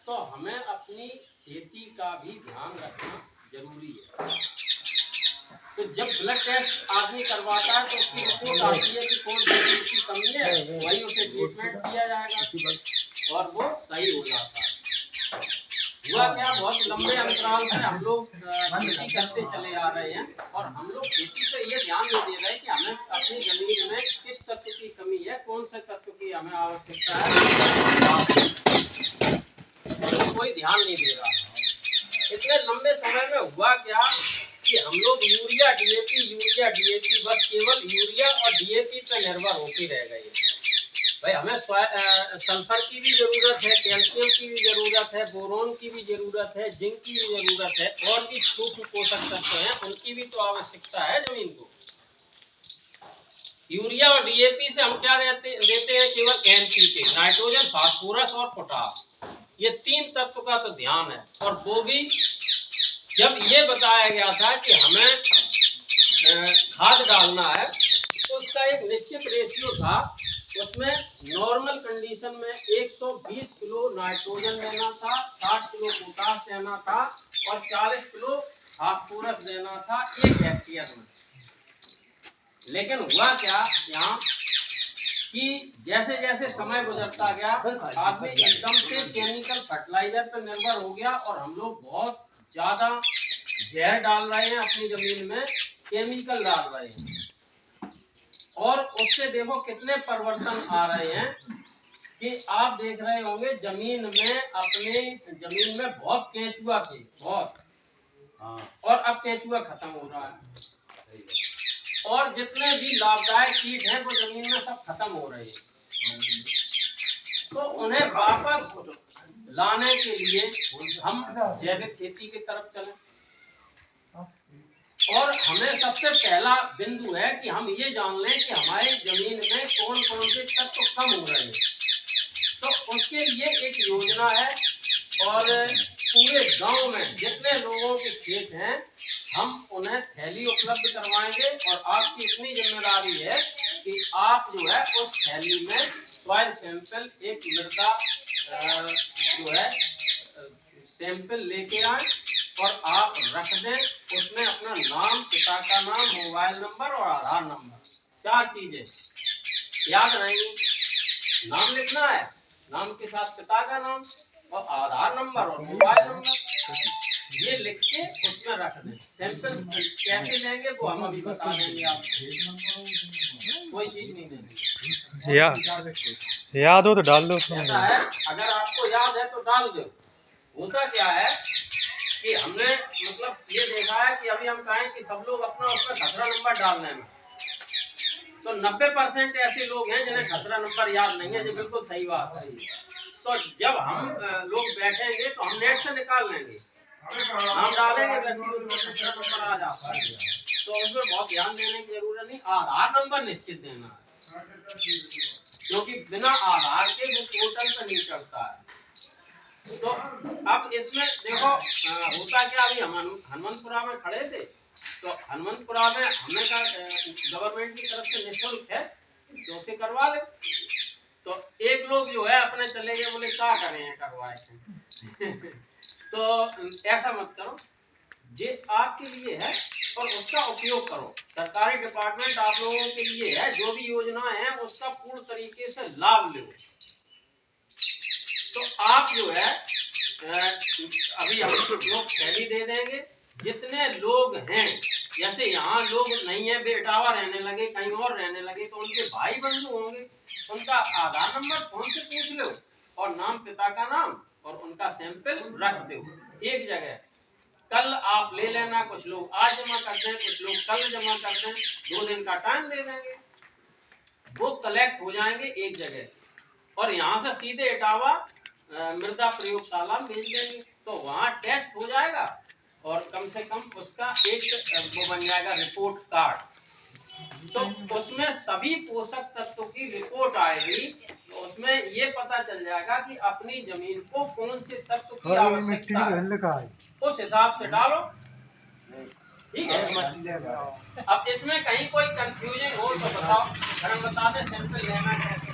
तो हमें अपनी खेती का भी ध्यान रखना जरूरी है। तो जब ब्लड टेस्ट आदमी करवाता है तो उसकी रिपोर्ट आती है कि कौन सी चीज की कमी है, वही उसे ट्रीटमेंट किया जाएगा और वो सही हो जाता है। हुआ क्या, बहुत लंबे अंतराल से हम लोग खेती करते चले आ रहे हैं और हम लोग खेती पे ये ध्यान नहीं दे रहे कि हमें अपनी जमीन में किस तत्व की कमी है, कौन से तत्व की हमें आवश्यकता है, कोई ध्यान नहीं दे रहा। इतने लंबे समय में हुआ क्या कि हम लोग यूरिया डीएपी बस केवल यूरिया और डीएपी पे निर्भर होके रह गए। भाई हमें सल्फर की भी जरूरत है, कैल्शियम की भी जरूरत है, बोरोन की भी जरूरत है, जिंक की भी जरूरत है और भी सूक्ष्म पोषक तत्व हैं, उनकी भी तो आवश्यकता है जमीन को। यूरिया और डीएपी से हम क्या देते हैं, केवल एनपीके, नाइट्रोजन, फास्फोरस और पोटास, ये तीन तत्व का तो ध्यान है। और वो भी जब ये बताया गया था कि हमें खाद डालना है तो उसका एक निश्चित रेशियो था। उसमें नॉर्मल कंडीशन में 120 किलो नाइट्रोजन देना था, 60 किलो पोटास देना था और 40 किलो फास्फोरस देना था 1 हेक्टेयर में। लेकिन हुआ क्या यहाँ कि जैसे जैसे समय गुजरता गया आदमी एकदम से केमिकल फर्टिलाइजर पर निर्भर हो गया और हम लोग बहुत ज्यादा जहर डाल रहे हैं अपनी जमीन में, केमिकल डाल रहे हैं और उससे देखो कितने परिवर्तन आ रहे हैं कि आप देख रहे होंगे जमीन में, अपने जमीन में बहुत केंचुआ थे, बहुत, और अब केंचुआ खत्म हो रहा है और जितने भी लाभदायक कीट हैं वो जमीन में सब खत्म हो रहे हैं। तो उन्हें वापस लाने के लिए हम जैविक खेती की तरफ चलें और हमें सबसे पहला बिंदु है कि हम ये जान लें कि हमारी जमीन में कौन कौन से तत्व कम हो रहे हैं। तो उसके लिए एक योजना है और पूरे गांव में जितने लोगों के खेत हैं हम उन्हें थैली उपलब्ध करवाएंगे और आपकी इतनी जिम्मेदारी है कि आप जो है उस थैली में सॉइल सैंपल, एक मृदा जो है सैंपल लेके आए और आप रख दें। उसमें अपना नाम, पिता का नाम, मोबाइल नंबर और आधार नंबर, 4 चीजें याद रहेंगी। नाम लिखना है, नाम के साथ पिता का नाम और आधार नंबर और मोबाइल नंबर, ये लिख के उसमें रख दें। सैंपल कैसे लेंगे वो हम अभी बता देंगे आपको, कोई चीज नहीं देंगे। याद हो तो डाल दो। ऐसा है, अगर आपको याद है तो डाल दो। होता क्या है कि हमने मतलब ये देखा है कि अभी हम कहें कि सब लोग अपना उसमें खसरा नंबर डालने में, तो 90% ऐसे लोग हैं जिन्हें खसरा नंबर याद नहीं है, जो बिल्कुल सही बात है। तो जब हम लोग बैठेंगे तो हम नेट से निकाल लेंगे, नाम डालेंगे, वैसे उसमें खसरा नंबर आ जाता है। तो उसमें बहुत ध्यान देने की जरूरत नहीं, आधार नंबर निश्चित देना है क्योंकि बिना आधार के वो पोर्टल पर नहीं चलता है। तो अब इसमें देखो होता क्या, अभी हम हनुमंतपुरा में खड़े थे तो हनुमंतपुरा में हमने कहा गवर्नमेंट की तरफ से निःशुल्क है तो उसे करवा ले। तो एक लोग जो है अपने चले गए, बोले क्या करें हैं करवाए तो ऐसा मत करो, ये आपके लिए है और उसका उपयोग करो। सरकारी डिपार्टमेंट आप लोगों के लिए है, जो भी योजना है उसका पूर्ण तरीके से लाभ लो। तो आप जो है अभी हम लोग थैली दे देंगे। जितने लोग हैं, जैसे यहाँ लोग नहीं है, बेटावा रहने लगे, कहीं और रहने लगे, तो उनके भाई बंधु होंगे, उनका आधार नंबर फोन से पूछ लो और नाम, पिता का नाम और उनका सैंपल रख दो एक जगह। कल आप ले लेना, कुछ लोग आज जमा कर दें, कुछ लोग कल जमा कर दें, 2 दिन का टाइम दे देंगे, वो कलेक्ट हो जाएंगे एक जगह और यहाँ से सीधे इटावा मृदा प्रयोगशाला में भेज देंगे। तो वहाँ टेस्ट हो जाएगा और कम से कम उसका एक वो बन जाएगा रिपोर्ट कार्ड। तो उसमें सभी पोषक तत्वों की रिपोर्ट आएगी, तो उसमें ये पता चल जाएगा कि अपनी जमीन को कौन से तत्व की आवश्यकता है, उस हिसाब से डालो। ठीक है, अब इसमें कहीं कोई कंफ्यूजन हो तो बताओ, हम बता दें सैंपल लेना कैसे।